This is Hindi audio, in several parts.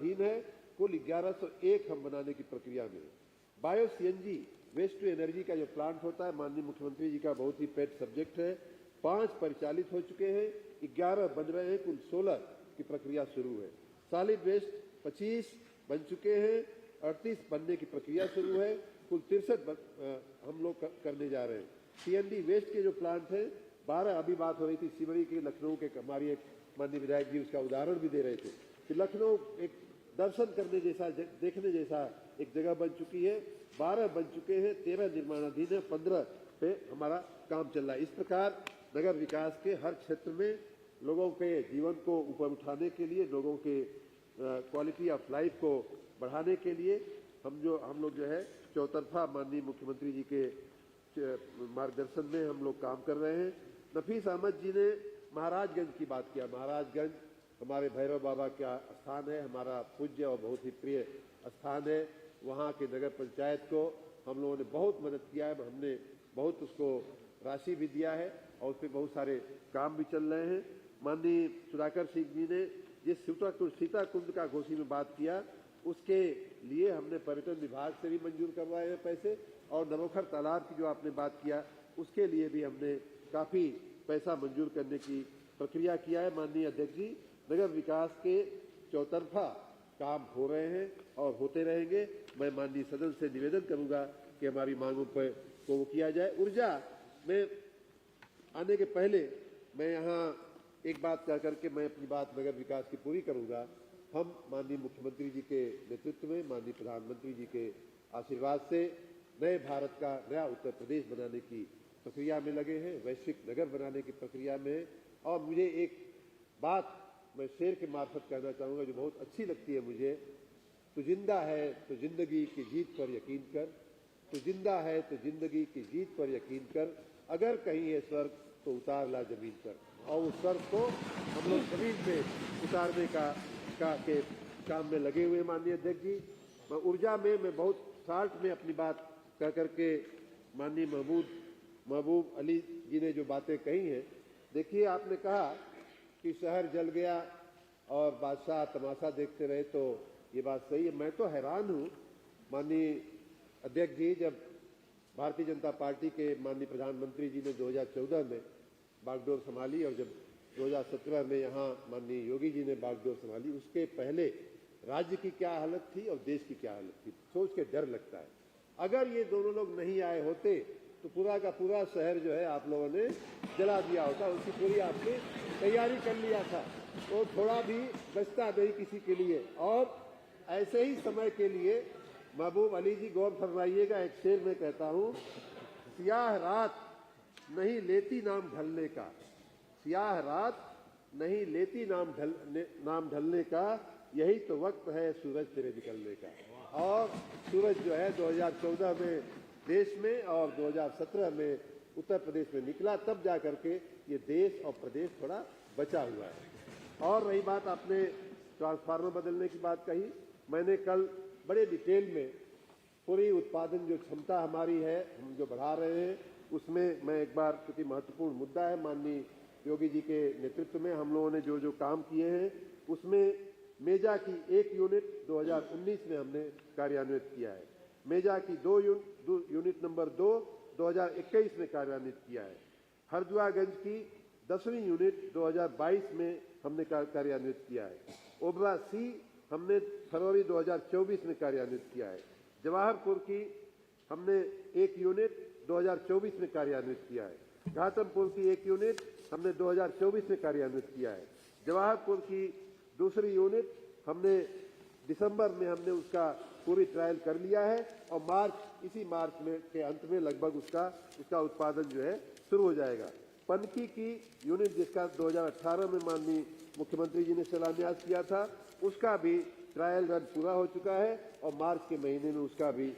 निर्माणाधीन है। कुल 1101 हम बनाने की प्रक्रिया में। Bio CNG waste to energy का जो प्लांट होता है, माननीय मुख्यमंत्री जी का बहुत ही पेट सब्जेक्ट है। 5 परिचालित हो चुके हैं, 11 बन रहे हैं, कुल 16 की प्रक्रिया शुरू है। सॉलिड वेस्ट 25 बन चुके हैं, 38 बनने की प्रक्रिया शुरू है, कुल 63 हम लोग करने जा रहे हैं। सीएनडी वेस्ट के जो प्लांट हैं 12, अभी बात हो रही थी सिमरी के, लखनऊ के, हमारी एक माननीय विधायक जी उसका उदाहरण भी दे रहे थे कि लखनऊ एक दर्शन करने जैसा, देखने जैसा एक जगह बन चुकी है। 12 बन चुके हैं, 13 निर्माणाधीन है, 15 पे हमारा काम चल रहा है। इस प्रकार नगर विकास के हर क्षेत्र में लोगों के जीवन को ऊपर उठाने के लिए, लोगों के क्वालिटी ऑफ लाइफ को बढ़ाने के लिए हम लोग जो है चौतरफा माननीय मुख्यमंत्री जी के मार्गदर्शन में हम लोग काम कर रहे हैं। नफीस अहमद जी ने महाराजगंज की बात किया। महाराजगंज हमारे भैरव बाबा का स्थान है, हमारा पूज्य और बहुत ही प्रिय स्थान है। वहाँ के नगर पंचायत को हम लोगों ने बहुत मदद किया है, हमने बहुत उसको राशि भी दिया है और उस पर बहुत सारे काम भी चल रहे हैं। माननीय सुधाकर सिंह जी ने जिस सीताकुंड का घोषी में बात किया, उसके लिए हमने पर्यटन विभाग से भी मंजूर करवाए हैं पैसे, और नवोखर तालाब की जो आपने बात किया उसके लिए भी हमने काफ़ी पैसा मंजूर करने की प्रक्रिया किया है। माननीय अध्यक्ष जी, नगर विकास के चौतरफा काम हो रहे हैं और होते रहेंगे। मैं माननीय सदन से निवेदन करूंगा कि हमारी मांगों पर को वो किया जाए। ऊर्जा में आने के पहले मैं यहाँ एक बात कह करके मैं अपनी बात नगर विकास की पूरी करूंगा। हम माननीय मुख्यमंत्री जी के नेतृत्व में, माननीय प्रधानमंत्री जी के आशीर्वाद से नए भारत का नया उत्तर प्रदेश बनाने की प्रक्रिया में लगे हैं, वैश्विक नगर बनाने की प्रक्रिया में है। और मुझे एक बात मैं शेर के मार्फत कहना चाहूँगा जो बहुत अच्छी लगती है मुझे। तू जिंदा है तो जिंदगी की जीत पर यकीन कर, तू जिंदा है तो जिंदगी की जीत पर यकीन कर, अगर कहीं है स्वर्ग तो उतार ला जमीन पर। और उस स्वर्ग को हम लोग जमीन पे उतारने का काम में लगे हुए। माननीय अध्यक्ष जी, ऊर्जा में मैं बहुत शार्ट में अपनी बात कह करके माननीय महबूब अली जी ने जो बातें कही हैं, देखिए आपने कहा कि शहर जल गया और बादशाह तमाशा देखते रहे, तो ये बात सही है। मैं तो हैरान हूँ माननीय अध्यक्ष जी, जब भारतीय जनता पार्टी के माननीय प्रधानमंत्री जी ने 2014 में बागडोर संभाली और जब 2017 में यहाँ माननीय योगी जी ने बागडोर संभाली, उसके पहले राज्य की क्या हालत थी और देश की क्या हालत थी, सोच के डर लगता है। अगर ये दोनों लोग नहीं आए होते तो पूरा का पूरा शहर जो है आप लोगों ने जला दिया होता, उसकी पूरी आपने तैयारी कर लिया था, तो थोड़ा भी बचता नहीं किसी के लिए। और ऐसे ही समय के लिए महबूब अली जी गौर फरमाइएगा, एक शेर में कहता हूँ, सियाह रात नहीं लेती नाम ढलने का, सियाह रात नहीं लेती नाम ढलने का, यही तो वक्त है सूरज तेरे निकलने का। और सूरज जो है 2014 में देश में और 2017 में उत्तर प्रदेश में निकला, तब जा करके ये देश और प्रदेश थोड़ा बचा हुआ है। और रही बात आपने ट्रांसफार्मर बदलने की बात कही, मैंने कल बड़े डिटेल में पूरी उत्पादन जो क्षमता हमारी है हम जो बढ़ा रहे हैं उसमें मैं एक बार, क्योंकि महत्वपूर्ण मुद्दा है, माननीय योगी जी के नेतृत्व में हम लोगों ने जो काम किए हैं उसमें मेजा की 1 यूनिट 2019 में हमने कार्यान्वित किया है। मेजा की 2 यूनिट नंबर 2 2021 में कार्यान्वित किया है। हरदुआगंज की 10वीं यूनिट 2022 में हमने कार्यान्वित किया है। ओबरा सी हमने फरवरी 2024 में कार्यान्वित किया है। जवाहरपुर की हमने 1 यूनिट 2024 में कार्यान्वित किया है। घाटमपुर की 1 यूनिट हमने 2024 में कार्यान्वित किया है। जवाहरपुर की दूसरी यूनिट हमने दिसंबर में हमने उसका पूरी ट्रायल कर लिया है और इसी मार्च में के अंत में लगभग उसका उत्पादन जो है शुरू हो जाएगा। पनकी की यूनिट जिसका 2018 में माननीय मुख्यमंत्री जी ने शिलान्यास किया था, उसका भी ट्रायल रन पूरा हो चुका है और मार्च के महीने में उसका भी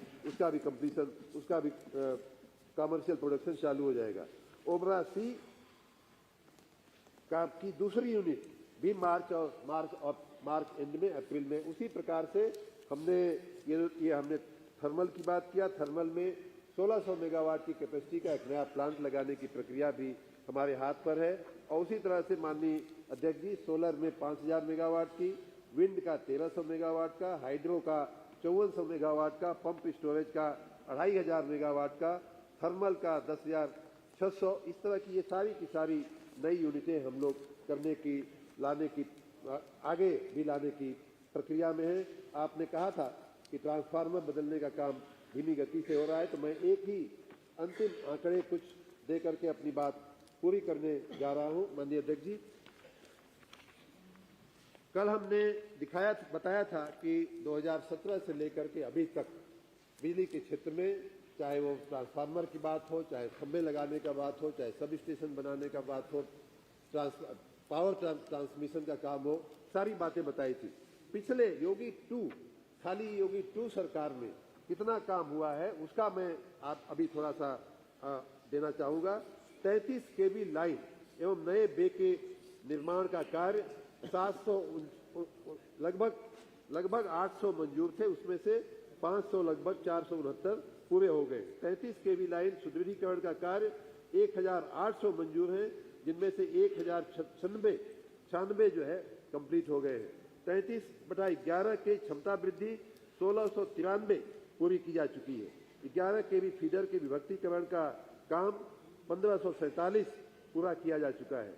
कंप्लीशन, उसका भी कमर्शियल प्रोडक्शन चालू हो जाएगा। ओबरा सी की दूसरी यूनिट भी मार्च एंड में, अप्रैल में, उसी प्रकार से हमने ये हमने थर्मल की बात किया। थर्मल में 1600 मेगावाट की कैपेसिटी का एक नया प्लांट लगाने की प्रक्रिया भी हमारे हाथ पर है। और उसी तरह से माननीय अध्यक्ष जी, सोलर में 5000 मेगावाट की, विंड का 1300 मेगावाट का, हाइड्रो का 5400 मेगावाट का, पंप स्टोरेज का 2500 मेगावाट का, थर्मल का 10,600। इस तरह की ये सारी की सारी नई यूनिटें हम लोग करने की, लाने की, आगे भी लाने की प्रक्रिया में है। आपने कहा था कि ट्रांसफार्मर बदलने का काम धीमी गति से हो रहा है, तो मैं एक ही अंतिम आंकड़े कुछ दे करके अपनी बात पूरी करने जा रहा हूं। माननीय अध्यक्ष जी, कल हमने बताया था कि 2017 से लेकर के अभी तक बिजली के क्षेत्र में, चाहे वो ट्रांसफार्मर की बात हो, चाहे खंभे लगाने का बात हो, चाहे सब स्टेशन बनाने का बात हो, पावर ट्रांसमिशन का काम हो, सारी बातें बताई थी। पिछले योगी 2, खाली योगी 2 सरकार में कितना काम हुआ है उसका मैं आप अभी थोड़ा सा देना चाहूँगा। 33 केवी लाइन एवं नए बे के निर्माण का कार्य 700 लगभग 800 मंजूर थे, उसमें से 500 लगभग 469 पूरे हो गए। 33 केवी लाइन सुदृढ़ीकरण का कार्य 1800 मंजूर हैं, जिनमें से 1096 जो है कंप्लीट हो गए हैं। 33/11 के क्षमता वृद्धि 1693 पूरी की जा चुकी है। 11 केवी फीडर के विभक्तीकरण का काम 1547 पूरा किया जा चुका है।